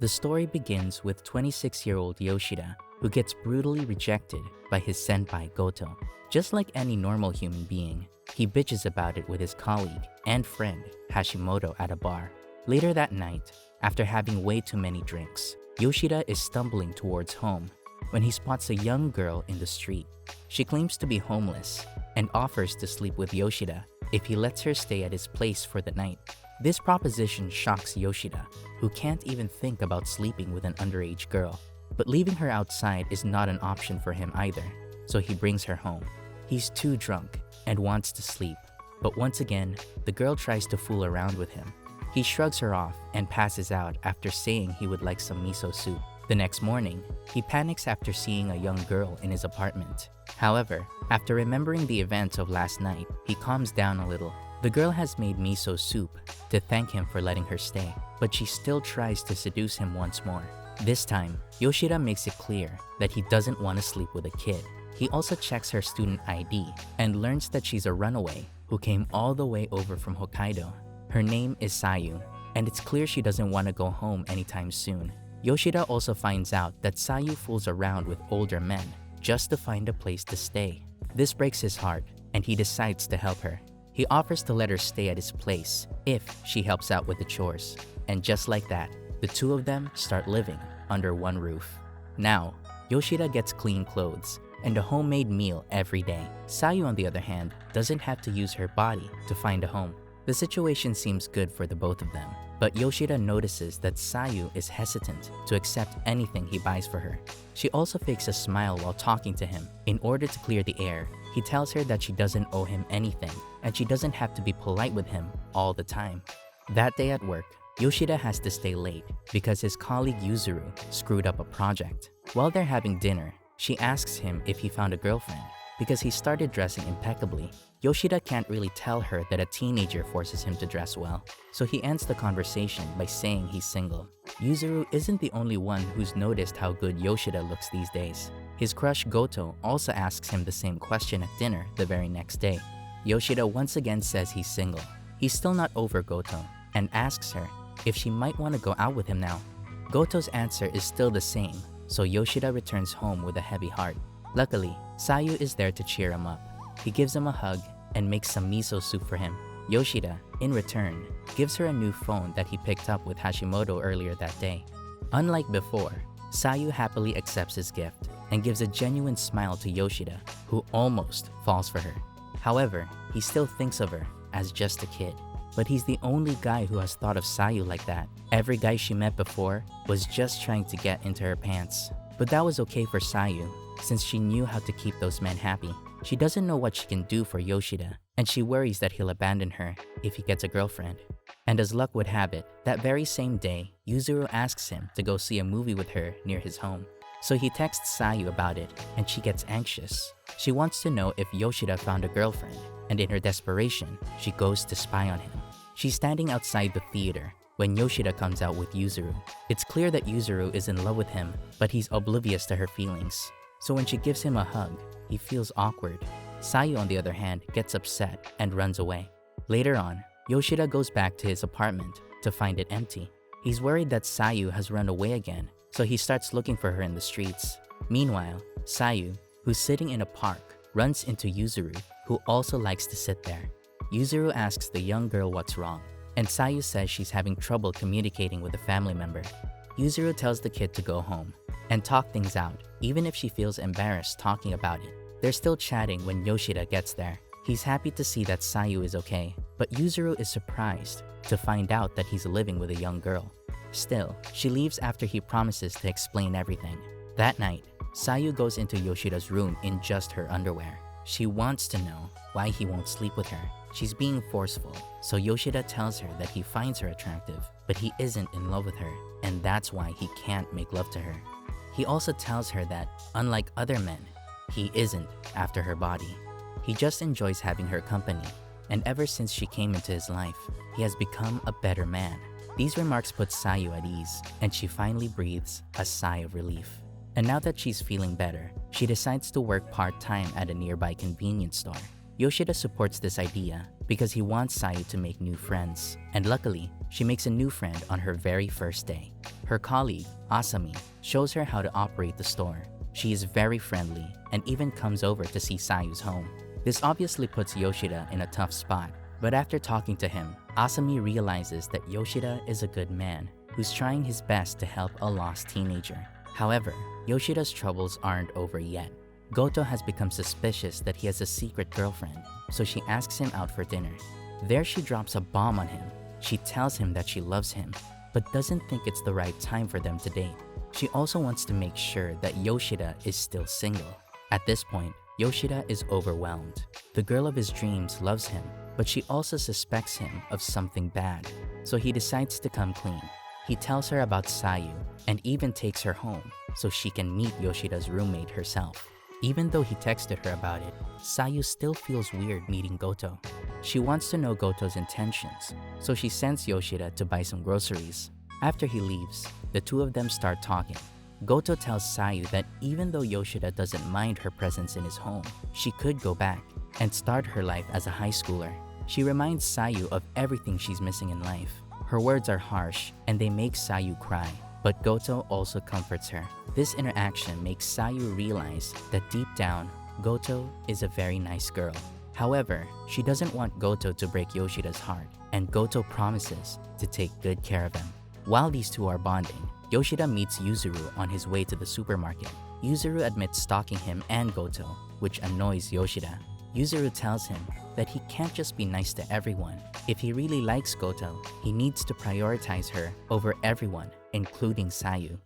The story begins with 26-year-old Yoshida, who gets brutally rejected by his senpai Goto. Just like any normal human being, he bitches about it with his colleague and friend Hashimoto at a bar. Later that night, after having way too many drinks, Yoshida is stumbling towards home when he spots a young girl in the street. She claims to be homeless and offers to sleep with Yoshida if he lets her stay at his place for the night. This proposition shocks Yoshida, who can't even think about sleeping with an underage girl. But leaving her outside is not an option for him either, so he brings her home. He's too drunk and wants to sleep, but once again, the girl tries to fool around with him. He shrugs her off and passes out after saying he would like some miso soup. The next morning, he panics after seeing a young girl in his apartment. However, after remembering the events of last night, he calms down a little. The girl has made miso soup to thank him for letting her stay, but she still tries to seduce him once more. This time, Yoshida makes it clear that he doesn't want to sleep with a kid. He also checks her student ID and learns that she's a runaway who came all the way over from Hokkaido. Her name is Sayu, and it's clear she doesn't want to go home anytime soon. Yoshida also finds out that Sayu fools around with older men just to find a place to stay. This breaks his heart, and he decides to help her. He offers to let her stay at his place if she helps out with the chores. And just like that, the two of them start living under one roof. Now, Yoshida gets clean clothes and a homemade meal every day. Sayu, on the other hand, doesn't have to use her body to find a home. The situation seems good for the both of them, but Yoshida notices that Sayu is hesitant to accept anything he buys for her. She also fakes a smile while talking to him. In order to clear the air, he tells her that she doesn't owe him anything and she doesn't have to be polite with him all the time. That day at work, Yoshida has to stay late because his colleague Yuzuru screwed up a project. While they're having dinner, she asks him if he found a girlfriend. Because he started dressing impeccably, Yoshida can't really tell her that a teenager forces him to dress well, so he ends the conversation by saying he's single. Yuzuru isn't the only one who's noticed how good Yoshida looks these days. His crush Goto also asks him the same question at dinner the very next day. Yoshida once again says he's single. He's still not over Goto and asks her if she might want to go out with him now. Goto's answer is still the same, so Yoshida returns home with a heavy heart. Luckily, Sayu is there to cheer him up. He gives him a hug and makes some miso soup for him. Yoshida, in return, gives her a new phone that he picked up with Hashimoto earlier that day. Unlike before, Sayu happily accepts his gift and gives a genuine smile to Yoshida, who almost falls for her. However, he still thinks of her as just a kid. But he's the only guy who has thought of Sayu like that. Every guy she met before was just trying to get into her pants. But that was okay for Sayu, since she knew how to keep those men happy. She doesn't know what she can do for Yoshida, and she worries that he'll abandon her if he gets a girlfriend. And as luck would have it, that very same day, Yuzuru asks him to go see a movie with her near his home. So he texts Sayu about it, and she gets anxious. She wants to know if Yoshida found a girlfriend, and in her desperation, she goes to spy on him. She's standing outside the theater when Yoshida comes out with Yuzuru. It's clear that Yuzuru is in love with him, but he's oblivious to her feelings. So when she gives him a hug, he feels awkward. Sayu, on the other hand, gets upset and runs away. Later on, Yoshida goes back to his apartment to find it empty. He's worried that Sayu has run away again, so he starts looking for her in the streets. Meanwhile, Sayu, who's sitting in a park, runs into Yuzuru, who also likes to sit there. Yuzuru asks the young girl what's wrong, and Sayu says she's having trouble communicating with a family member. Yuzuru tells the kid to go home and talk things out, even if she feels embarrassed talking about it. They're still chatting when Yoshida gets there. He's happy to see that Sayu is okay, but Yuzuru is surprised to find out that he's living with a young girl. Still, she leaves after he promises to explain everything. That night, Sayu goes into Yoshida's room in just her underwear. She wants to know why he won't sleep with her. She's being forceful, so Yoshida tells her that he finds her attractive, but he isn't in love with her, and that's why he can't make love to her. He also tells her that, unlike other men, he isn't after her body. He just enjoys having her company, and ever since she came into his life, he has become a better man. These remarks put Sayu at ease, and she finally breathes a sigh of relief. And now that she's feeling better, she decides to work part-time at a nearby convenience store. Yoshida supports this idea because he wants Sayu to make new friends, and luckily, she makes a new friend on her very first day. Her colleague, Asami, shows her how to operate the store. She is very friendly and even comes over to see Sayu's home. This obviously puts Yoshida in a tough spot, but after talking to him, Asami realizes that Yoshida is a good man who's trying his best to help a lost teenager. However, Yoshida's troubles aren't over yet. Goto has become suspicious that he has a secret girlfriend, so she asks him out for dinner. There she drops a bomb on him. She tells him that she loves him, but doesn't think it's the right time for them to date. She also wants to make sure that Yoshida is still single. At this point, Yoshida is overwhelmed. The girl of his dreams loves him, but she also suspects him of something bad, so he decides to come clean. He tells her about Sayu and even takes her home so she can meet Yoshida's roommate herself. Even though he texted her about it, Sayu still feels weird meeting Goto. She wants to know Goto's intentions, so she sends Yoshida to buy some groceries. After he leaves, the two of them start talking. Goto tells Sayu that even though Yoshida doesn't mind her presence in his home, she could go back and start her life as a high schooler. She reminds Sayu of everything she's missing in life. Her words are harsh and they make Sayu cry, but Goto also comforts her. This interaction makes Sayu realize that deep down, Goto is a very nice girl. However, she doesn't want Goto to break Yoshida's heart, and Goto promises to take good care of him. While these two are bonding, Yoshida meets Yuzuru on his way to the supermarket. Yuzuru admits stalking him and Goto, which annoys Yoshida. Yuzuru tells him that he can't just be nice to everyone. If he really likes Goto, he needs to prioritize her over everyone, including Sayu.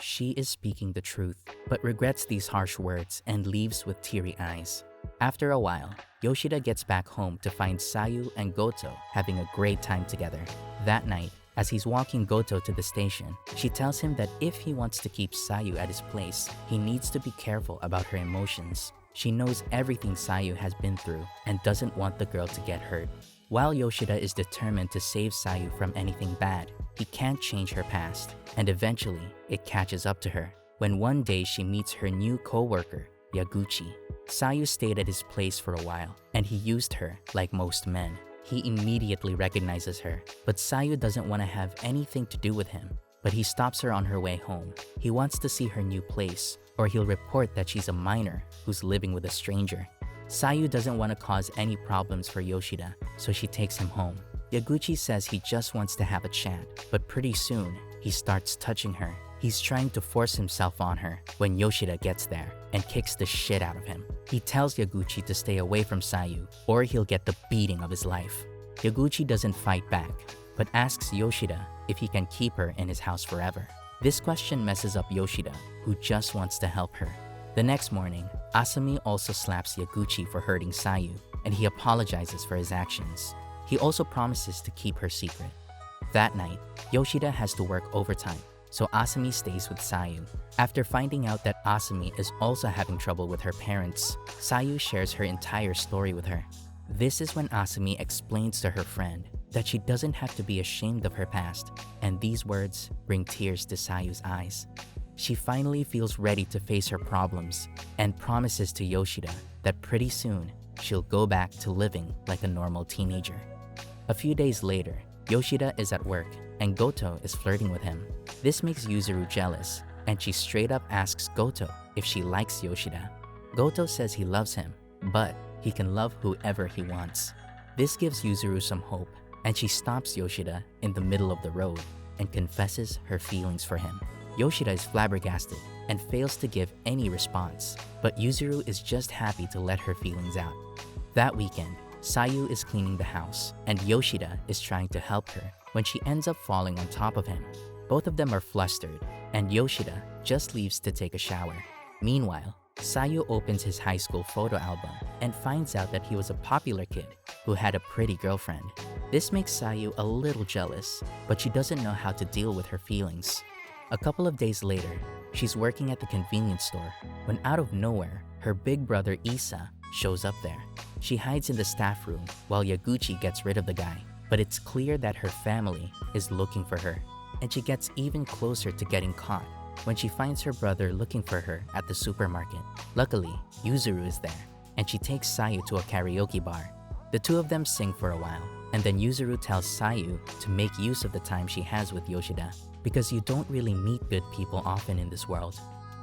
She is speaking the truth, but regrets these harsh words and leaves with teary eyes. After a while, Yoshida gets back home to find Sayu and Goto having a great time together. That night, as he's walking Goto to the station, she tells him that if he wants to keep Sayu at his place, he needs to be careful about her emotions. She knows everything Sayu has been through and doesn't want the girl to get hurt. While Yoshida is determined to save Sayu from anything bad, he can't change her past, and eventually it catches up to her. When one day she meets her new co-worker, Yaguchi. Sayu stayed at his place for a while, and he used her like most men. He immediately recognizes her, but Sayu doesn't want to have anything to do with him. But he stops her on her way home. He wants to see her new place, or he'll report that she's a minor who's living with a stranger. Sayu doesn't want to cause any problems for Yoshida, so she takes him home. Yaguchi says he just wants to have a chat, but pretty soon, he starts touching her. He's trying to force himself on her when Yoshida gets there and kicks the shit out of him. He tells Yaguchi to stay away from Sayu, or he'll get the beating of his life. Yaguchi doesn't fight back, but asks Yoshida if he can keep her in his house forever. This question messes up Yoshida, who just wants to help her. The next morning, Asami also slaps Yaguchi for hurting Sayu, and he apologizes for his actions. He also promises to keep her secret. That night, Yoshida has to work overtime, so Asami stays with Sayu. After finding out that Asami is also having trouble with her parents, Sayu shares her entire story with her. This is when Asami explains to her friend that she doesn't have to be ashamed of her past, and these words bring tears to Sayu's eyes. She finally feels ready to face her problems and promises to Yoshida that pretty soon she'll go back to living like a normal teenager. A few days later, Yoshida is at work and Goto is flirting with him. This makes Yuzuru jealous, and she straight up asks Goto if she likes Yoshida. Goto says he loves him, but he can love whoever he wants. This gives Yuzuru some hope, and she stops Yoshida in the middle of the road and confesses her feelings for him. Yoshida is flabbergasted and fails to give any response, but Yuzuru is just happy to let her feelings out. That weekend, Sayu is cleaning the house, and Yoshida is trying to help her when she ends up falling on top of him. Both of them are flustered, and Yoshida just leaves to take a shower. Meanwhile, Sayu opens his high school photo album and finds out that he was a popular kid who had a pretty girlfriend. This makes Sayu a little jealous, but she doesn't know how to deal with her feelings. A couple of days later, she's working at the convenience store when out of nowhere, her big brother Isa shows up there. She hides in the staff room while Yaguchi gets rid of the guy, but it's clear that her family is looking for her, and she gets even closer to getting caught when she finds her brother looking for her at the supermarket. Luckily, Yuzuru is there. and she takes Sayu to a karaoke bar. The two of them sing for a while, and then Yuzuru tells Sayu to make use of the time she has with Yoshida, because you don't really meet good people often in this world.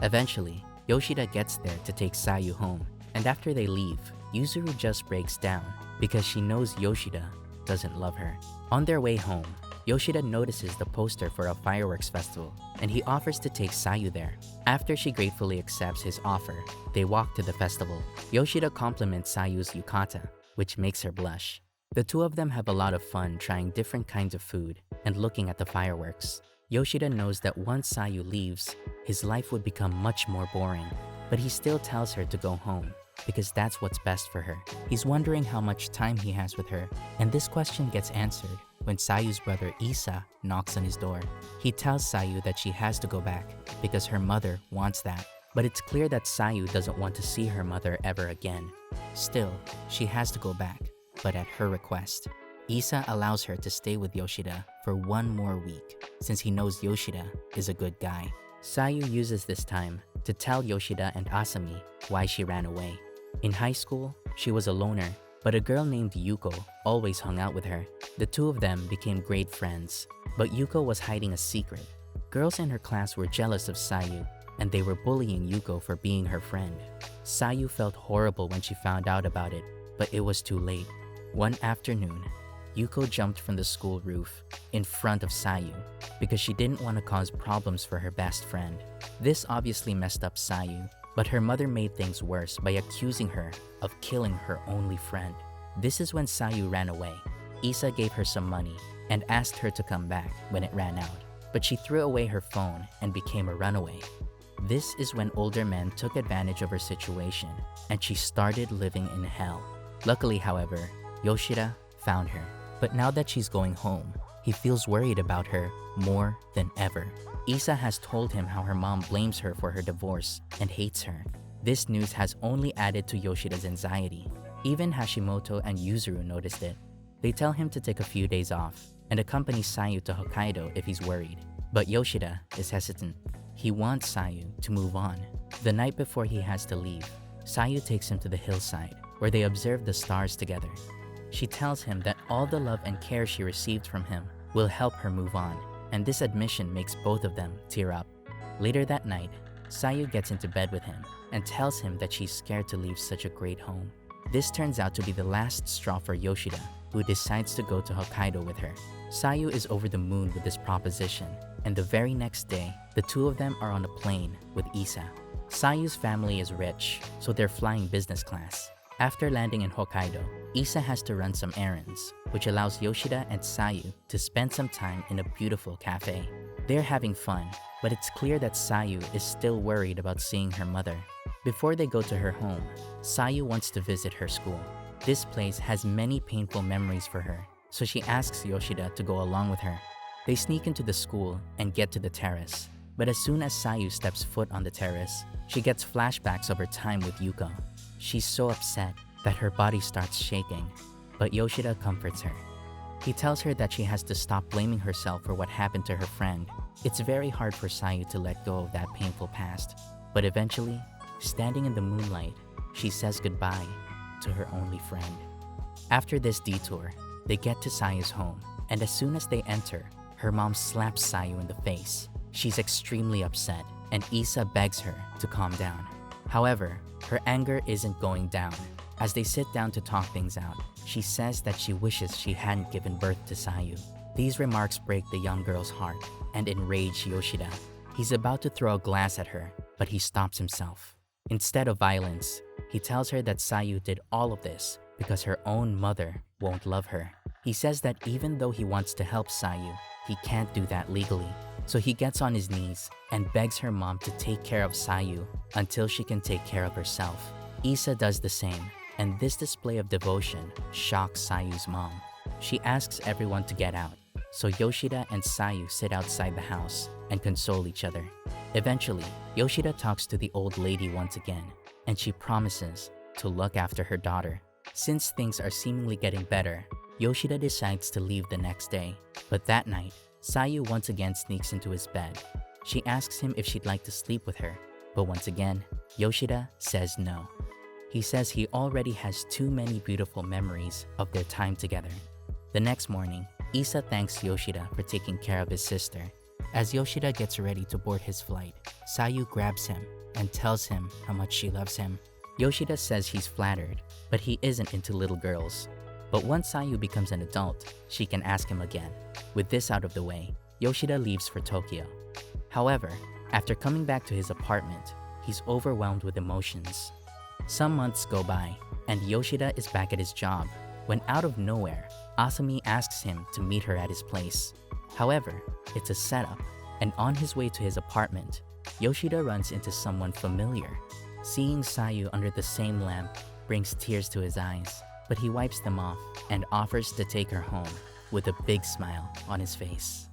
Eventually, Yoshida gets there to take Sayu home, and after they leave, Yuzuru just breaks down because she knows Yoshida doesn't love her. On their way home, Yoshida notices the poster for a fireworks festival, and he offers to take Sayu there. After she gratefully accepts his offer, they walk to the festival. Yoshida compliments Sayu's yukata, which makes her blush. The two of them have a lot of fun trying different kinds of food and looking at the fireworks. Yoshida knows that once Sayu leaves, his life would become much more boring, but he still tells her to go home because that's what's best for her. He's wondering how much time he has with her, and this question gets answered when Sayu's brother Isa knocks on his door. He tells Sayu that she has to go back because her mother wants that, but it's clear that Sayu doesn't want to see her mother ever again. Still, she has to go back, but at her request. Isa allows her to stay with Yoshida for 1 more week since he knows Yoshida is a good guy. Sayu uses this time to tell Yoshida and Asami why she ran away. In high school, she was a loner, but a girl named Yuko always hung out with her. The two of them became great friends, but Yuko was hiding a secret. Girls in her class were jealous of Sayu, and they were bullying Yuko for being her friend. Sayu felt horrible when she found out about it, but it was too late. One afternoon, Yuko jumped from the school roof in front of Sayu because she didn't want to cause problems for her best friend. This obviously messed up Sayu, but her mother made things worse by accusing her of killing her only friend. This is when Sayu ran away. Isa gave her some money and asked her to come back when it ran out, but she threw away her phone and became a runaway. This is when older men took advantage of her situation and she started living in hell. Luckily, however, Yoshida found her. But now that she's going home, he feels worried about her more than ever. Isa has told him how her mom blames her for her divorce and hates her. This news has only added to Yoshida's anxiety. Even Hashimoto and Yuzuru noticed it. They tell him to take a few days off and accompany Sayu to Hokkaido if he's worried. But Yoshida is hesitant. He wants Sayu to move on. The night before he has to leave, Sayu takes him to the hillside where they observe the stars together. She tells him that all the love and care she received from him will help her move on, and this admission makes both of them tear up. Later that night, Sayu gets into bed with him and tells him that she's scared to leave such a great home. This turns out to be the last straw for Yoshida, who decides to go to Hokkaido with her. Sayu is over the moon with this proposition, and the very next day, the two of them are on a plane with Isa. Sayu's family is rich, so they're flying business class. After landing in Hokkaido, Isa has to run some errands, which allows Yoshida and Sayu to spend some time in a beautiful cafe. They're having fun, but it's clear that Sayu is still worried about seeing her mother. Before they go to her home, Sayu wants to visit her school. This place has many painful memories for her, so she asks Yoshida to go along with her. They sneak into the school and get to the terrace, but as soon as Sayu steps foot on the terrace, she gets flashbacks of her time with Yuko. She's so upset that her body starts shaking, but Yoshida comforts her. He tells her that she has to stop blaming herself for what happened to her friend. It's very hard for Sayu to let go of that painful past, but eventually, standing in the moonlight, she says goodbye to her only friend. After this detour, they get to Sayu's home, and as soon as they enter, her mom slaps Sayu in the face. She's extremely upset, and Isa begs her to calm down. However, her anger isn't going down. As they sit down to talk things out, she says that she wishes she hadn't given birth to Sayu. These remarks break the young girl's heart and enrage Yoshida. He's about to throw a glass at her, but he stops himself. Instead of violence, he tells her that Sayu did all of this because her own mother won't love her. He says that even though he wants to help Sayu, he can't do that legally. So he gets on his knees and begs her mom to take care of Sayu until she can take care of herself. Isa does the same, and this display of devotion shocks Sayu's mom. She asks everyone to get out, so Yoshida and Sayu sit outside the house and console each other. Eventually, Yoshida talks to the old lady once again, and she promises to look after her daughter. Since things are seemingly getting better, Yoshida decides to leave the next day, but that night, Sayu once again sneaks into his bed. She asks him if she'd like to sleep with her, but once again, Yoshida says no. He says he already has too many beautiful memories of their time together. The next morning, Isa thanks Yoshida for taking care of his sister. As Yoshida gets ready to board his flight, Sayu grabs him and tells him how much she loves him. Yoshida says he's flattered, but he isn't into little girls. But once Sayu becomes an adult, she can ask him again. With this out of the way, Yoshida leaves for Tokyo. However, after coming back to his apartment, he's overwhelmed with emotions. Some months go by, and Yoshida is back at his job, when out of nowhere, Asami asks him to meet her at his place. However, it's a setup, and on his way to his apartment, Yoshida runs into someone familiar. Seeing Sayu under the same lamp brings tears to his eyes, but he wipes them off and offers to take her home with a big smile on his face.